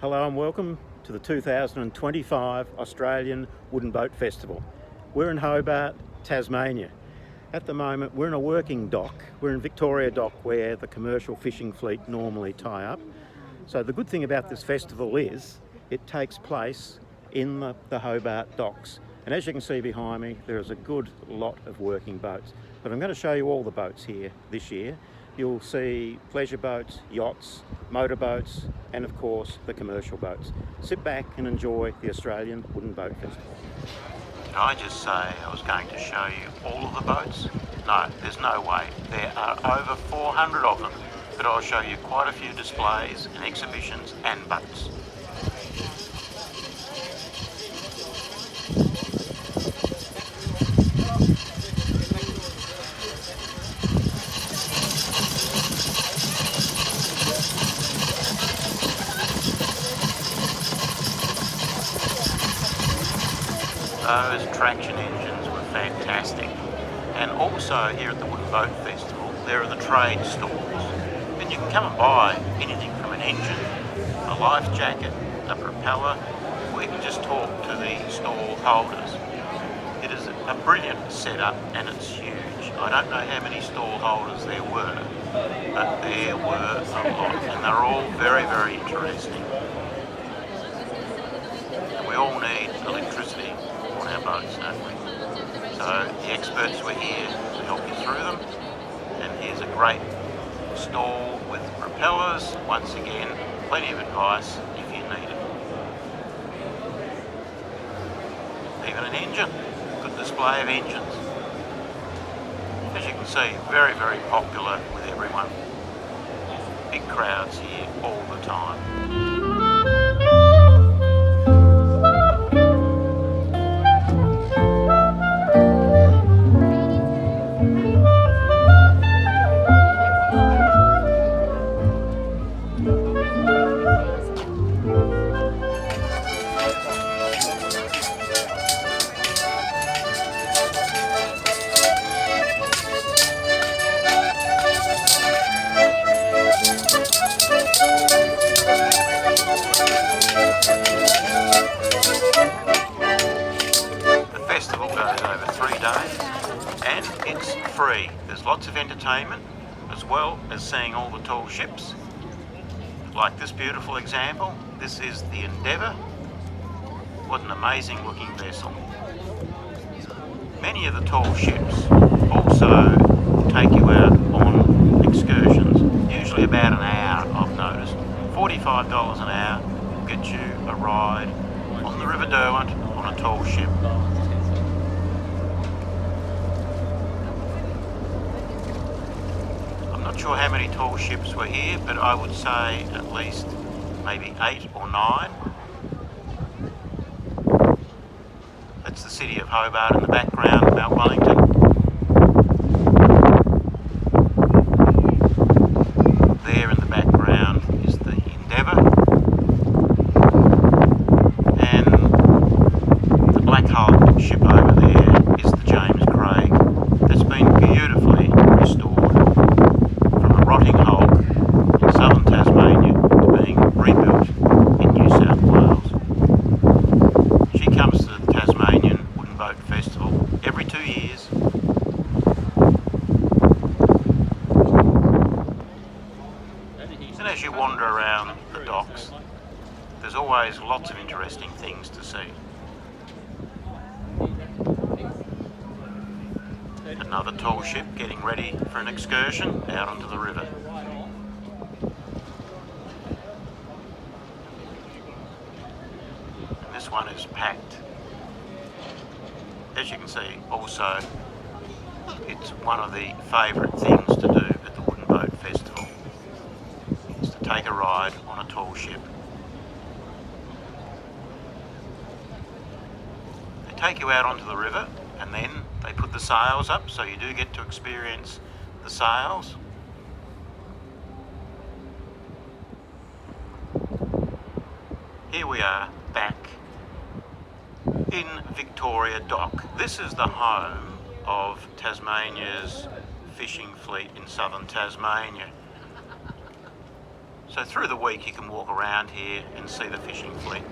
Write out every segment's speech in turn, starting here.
Hello and welcome to the 2025 Australian Wooden Boat Festival. We're in Hobart, Tasmania. At the moment we're in a working dock. We're in Victoria Dock where the commercial fishing fleet normally tie up. So the good thing about this festival is it takes place in the Hobart docks. And as you can see behind me, there is a good lot of working boats. But I'm going to show you all the boats here this year. You'll see pleasure boats, yachts, motorboats, and of course the commercial boats. Sit back and enjoy the Australian Wooden Boat Festival. Did I just say I was going to show you all of the boats? No, there's no way. There are over 400 of them, but I'll show you quite a few displays and exhibitions and boats. Those traction engines were fantastic. And also here at the Wooden Boat Festival, there are the trade stalls. And you can come and buy anything from an engine, a life jacket, a propeller, or you can just talk to the stall holders. It is a brilliant setup and it's huge. I don't know how many stall holders there were, but there were a lot. And they're all very, very interesting. And we all need electricity on our boats, don't we? So the experts were here to help you through them, and here's a great stall with propellers. Once again, plenty of advice if you need it. Even an engine, good display of engines. As you can see, very, very popular with everyone. Big crowds here all the time. And it's free. There's lots of entertainment as well as seeing all the tall ships. Like this beautiful example, this is the Endeavour. What an amazing looking vessel. Many of the tall ships also take you out on excursions, usually about an hour I've noticed. $45 an hour will get you a ride on the River Derwent on a tall ship. Not sure how many tall ships were here, but I would say at least maybe 8 or 9. That's the city of Hobart in the background, Mount Wellington. There in the background is the Endeavour. And the black hulled ship over there is the James Craig. That's been beautifully restored. Rotting hulk in southern Tasmania to being rebuilt in New South Wales. She comes to the Tasmanian Wooden Boat Festival every 2 years. And as you wander around the docks, there's always lots of interesting things to see. Another tall ship getting ready for an excursion out onto the river. And this one is packed. As you can see, also, it's one of the favourite things to do at the Wooden Boat Festival, is to take a ride on a tall ship. They take you out onto the river, and then they put the sails up, so you do get to experience the sails. Here we are back in Victoria Dock. This is the home of Tasmania's fishing fleet in southern Tasmania. So through the week you can walk around here and see the fishing fleet.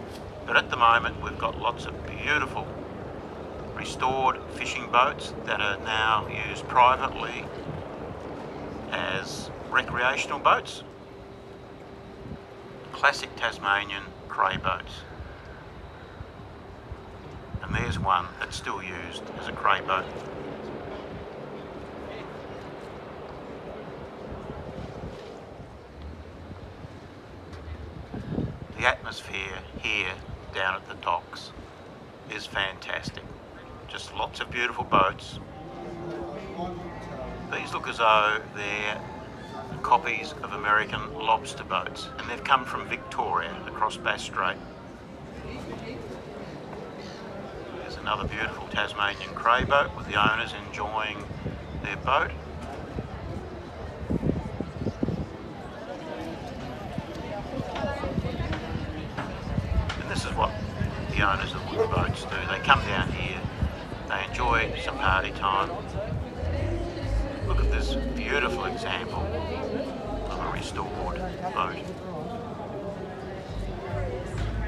But at the moment we've got lots of beautiful restored fishing boats that are now used privately as recreational boats. Classic Tasmanian cray boats. And there's one that's still used as a cray boat. The atmosphere here down at the docks is fantastic. Just lots of beautiful boats. These look as though they're copies of American lobster boats, and they've come from Victoria across Bass Strait. There's another beautiful Tasmanian cray boat with the owners enjoying their boat. And this is what the owners of wooden boats do. They come down here, they enjoy some party time. Look at this beautiful example of a restored boat.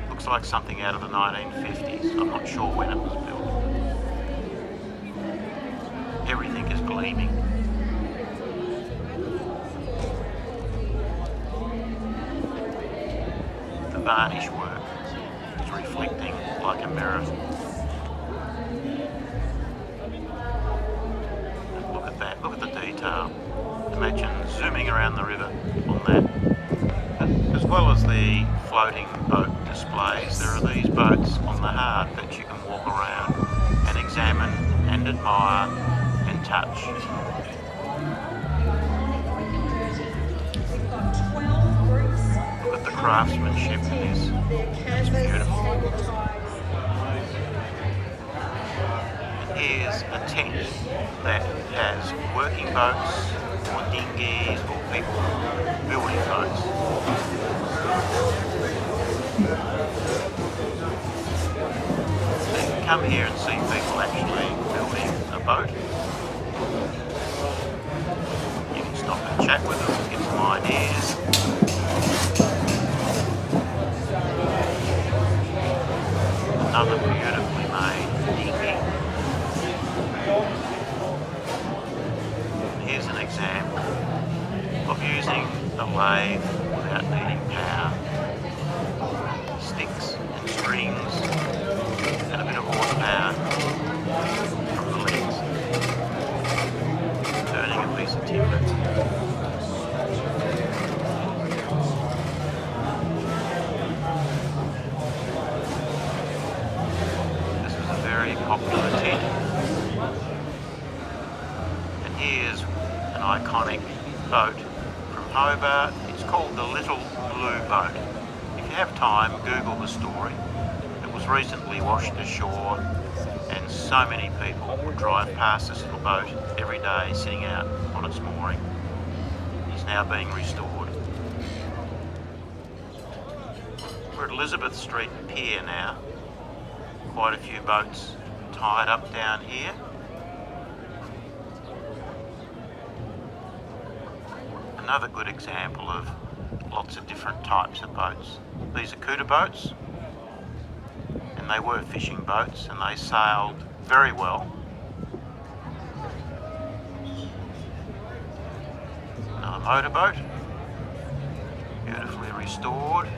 Looks like something out of the 1950s. I'm not sure when it was built. Everything is gleaming. The varnish work is reflecting like a mirror. Look at that, look at the detail. Imagine zooming around the river on that. As well as the floating boat displays, there are these boats on the hard that you can walk around and examine and admire and touch. Look at the craftsmanship in this. It's beautiful. And here's a tent that has working boats or dinghies or people building boats. So you can come here and see people actually building a boat. You can stop and chat with them, get some ideas. Another beautifully made dinghy. Here's an example of using a lathe without needing power. Sticks and strings and a bit of horsepower from the legs. Turning a piece of timber. This was a very popular tent. And here's an iconic boat from Hobart. It's called the Little Blue Boat. If you have time, Google the story. It was recently washed ashore and so many people would drive past this little boat every day sitting out on its mooring. It's now being restored. We're at Elizabeth Street Pier now. Quite a few boats tied up down here. Another good example of lots of different types of boats. These are Cuda boats, and they were fishing boats and they sailed very well. Another motorboat, beautifully restored.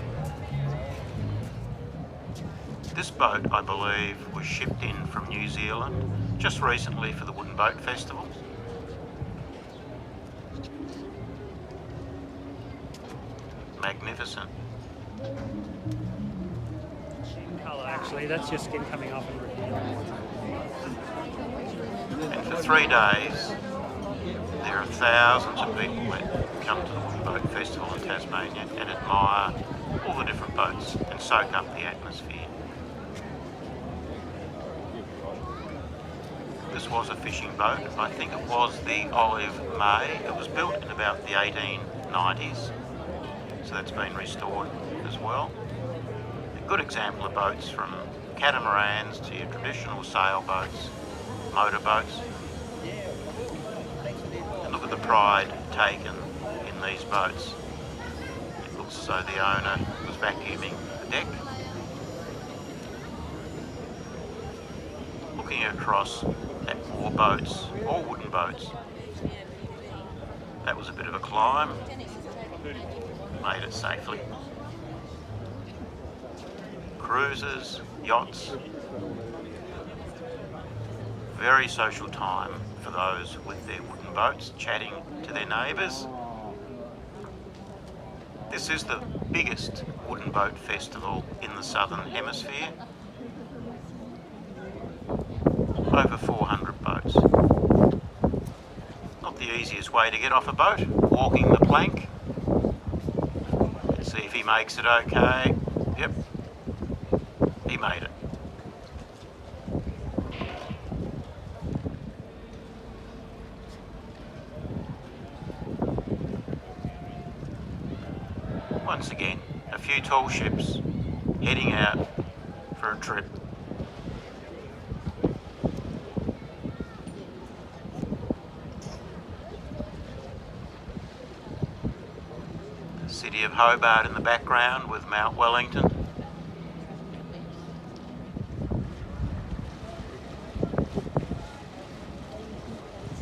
This boat, I believe, was shipped in from New Zealand just recently for the Wooden Boat Festival. Magnificent. Colour, actually, that's your skin coming off. And for 3 days, there are thousands of people that come to the Wooden Boat Festival in Tasmania and admire all the different boats and soak up the atmosphere. This was a fishing boat. I think it was the Olive May. It was built in about the 1890s. So that's been restored as well. A good example of boats from catamarans to your traditional sailboats, motorboats. And look at the pride taken in these boats. It Looks as though the owner was vacuuming the deck. Looking across at more boats, all wooden boats. That was a bit of a climb. Made it safely. Cruisers, yachts. Very social time for those with their wooden boats, chatting to their neighbours. This is the biggest wooden boat festival in the Southern Hemisphere. Over 400 boats. Not the easiest way to get off a boat, walking the plank. Let's see if he makes it okay. Yep, he made it. Once again, a few tall ships heading out for a trip. The city of Hobart in the background with Mount Wellington.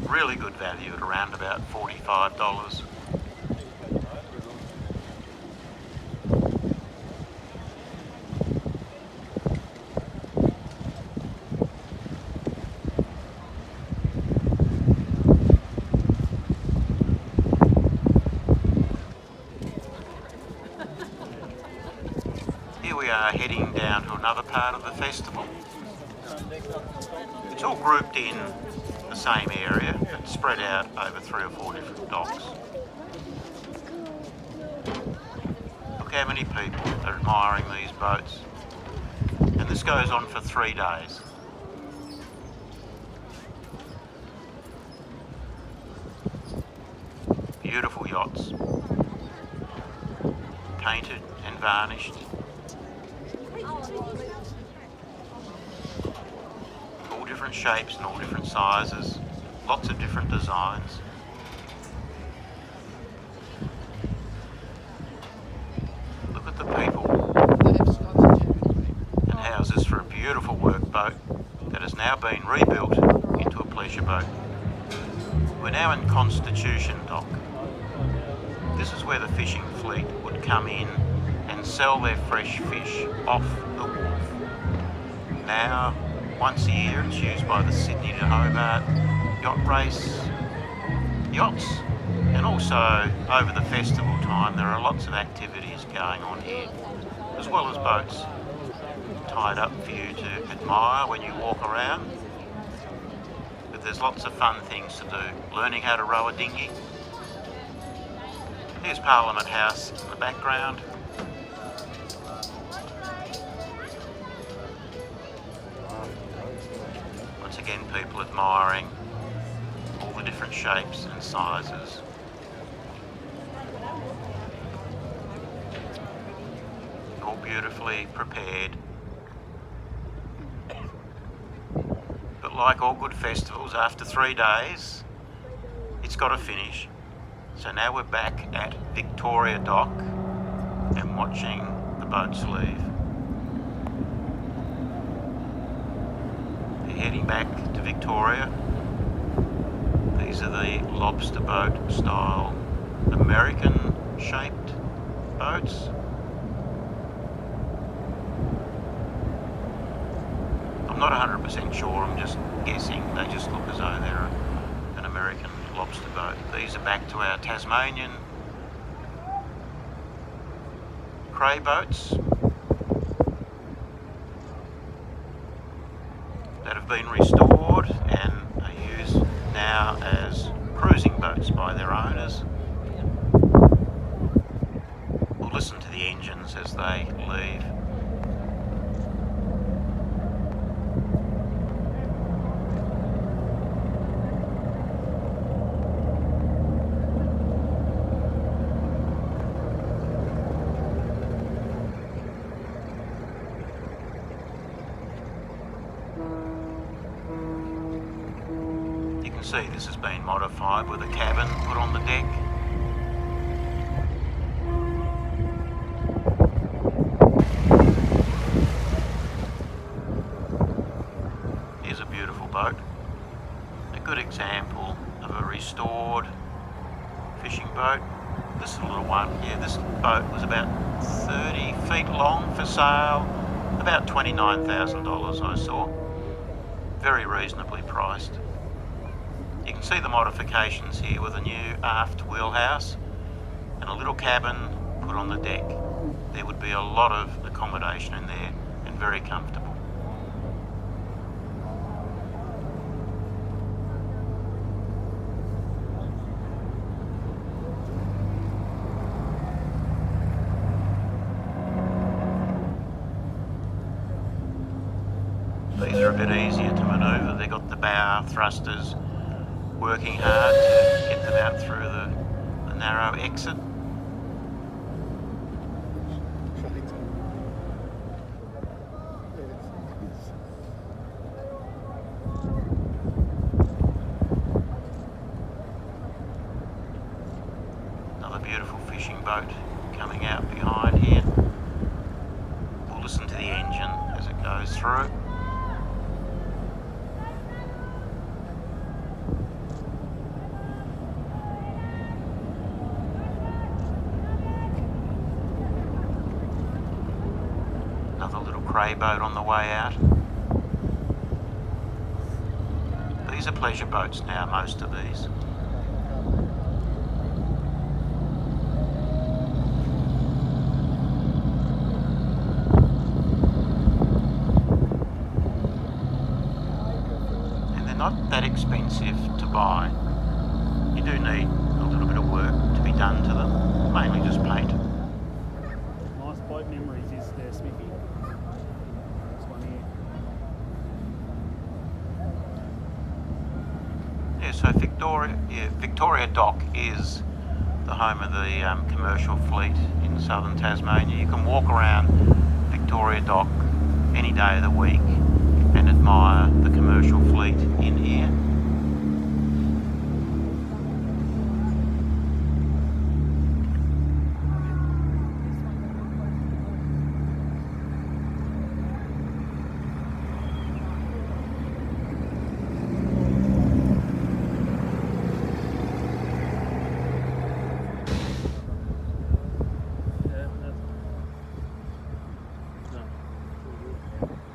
Really good value at around about $45. Here we are heading down to another part of the festival. It's all grouped in the same area, but spread out over 3 or 4 different docks. Look how many people are admiring these boats. And this goes on for 3 days. Beautiful yachts, painted and varnished. All different shapes and all different sizes, lots of different designs. Look at the people and houses for a beautiful workboat that has now been rebuilt into a pleasure boat. We're now in Constitution Dock. This is where the fishing fleet would come in and sell their fresh fish off the wharf. Now, once a year, it's used by the Sydney to Hobart yacht race yachts, and also over the festival time there are lots of activities going on here, as well as boats tied up for you to admire when you walk around. But there's lots of fun things to do, learning how to row a dinghy. Here's Parliament House in the background. Once again, people admiring all the different shapes and sizes. All beautifully prepared. But like all good festivals, after 3 days, it's got to finish. So now we're back at Victoria Dock and watching the boats leave. They're heading back to Victoria. These are the lobster boat style American shaped boats. I'm not 100% sure, I'm just guessing. They just look as though they're an American lobster boat. These are back to our Tasmanian cray boats that have been restored and are used now as cruising boats by their owners. We'll listen to the engines as they leave. See, this has been modified with a cabin put on the deck. board fishing boat. This little one, yeah, this boat was about 30 feet long for sale, about $29,000 I saw. Very reasonably priced. You can see the modifications here with a new aft wheelhouse and a little cabin put on the deck. There would be a lot of accommodation in there and very comfortable. These are a bit easier to manoeuvre. They've got the bow thrusters working hard to get them out through the narrow exit. Another beautiful fishing boat coming out behind here. We'll listen to the engine as it goes through. Another little cray boat on the way out. These are pleasure boats now, most of these. And they're not that expensive to buy. You do need a little bit of work to be done to them, mainly just paint. Nice boat memories is there, Smithy. This one here. Yeah, so Victoria Dock is the home of the commercial fleet in southern Tasmania. You can walk around Victoria Dock any day of the week and admire the commercial fleet in here.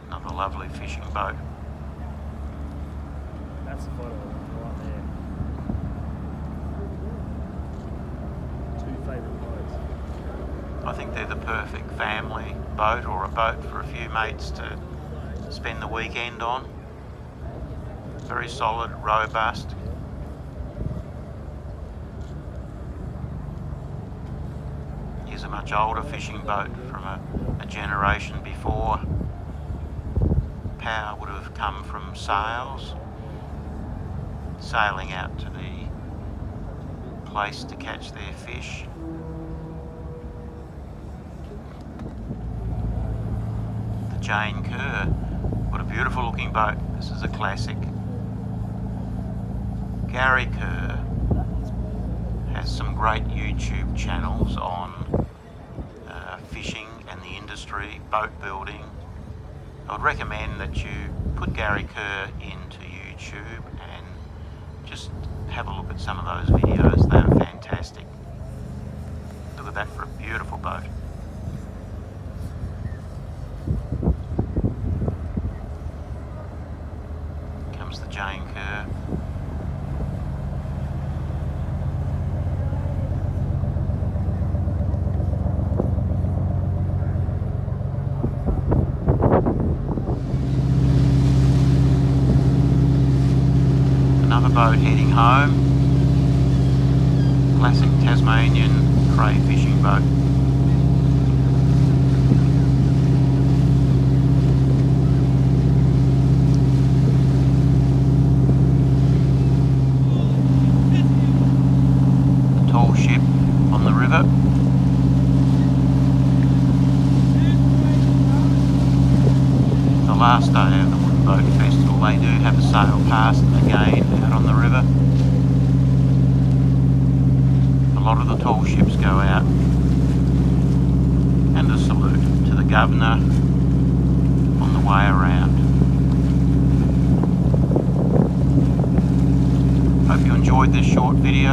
Another lovely fishing boat. That's a photo right there. Two favourite boats. I think they're the perfect family boat, or a boat for a few mates to spend the weekend on. Very solid, robust. Here's a much older fishing boat from a generation before. Power would have come from sails, sailing out to the place to catch their fish. The Jane Kerr, what a beautiful looking boat. This is a classic. Gary Kerr has some great YouTube channels on fishing and the industry, boat building. I would recommend that you put Gary Kerr into YouTube and just have a look at some of those videos. They are fantastic. Look at that for a beautiful boat. Comes the Jane Kerr. Another boat heading home. Classic Tasmanian cray fishing boat. A tall ship on the river. The last day of the Wooden Boat Festival, they do have a sail past again out on the river. A lot of the tall ships go out. And a salute to the Governor on the way around. hope you enjoyed this short video.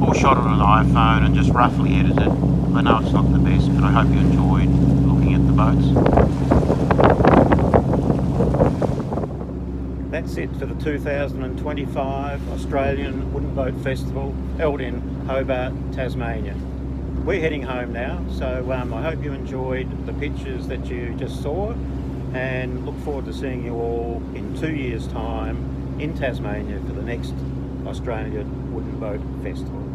All shot on an iPhone and just roughly edited. I know it's not the best, but I hope you enjoyed looking at the boats. That's it for the 2025 Australian Wooden Boat Festival held in Hobart, Tasmania. We're heading home now, so I hope you enjoyed the pictures that you just saw, and look forward to seeing you all in 2 years' time in Tasmania for the next Australian Wooden Boat Festival.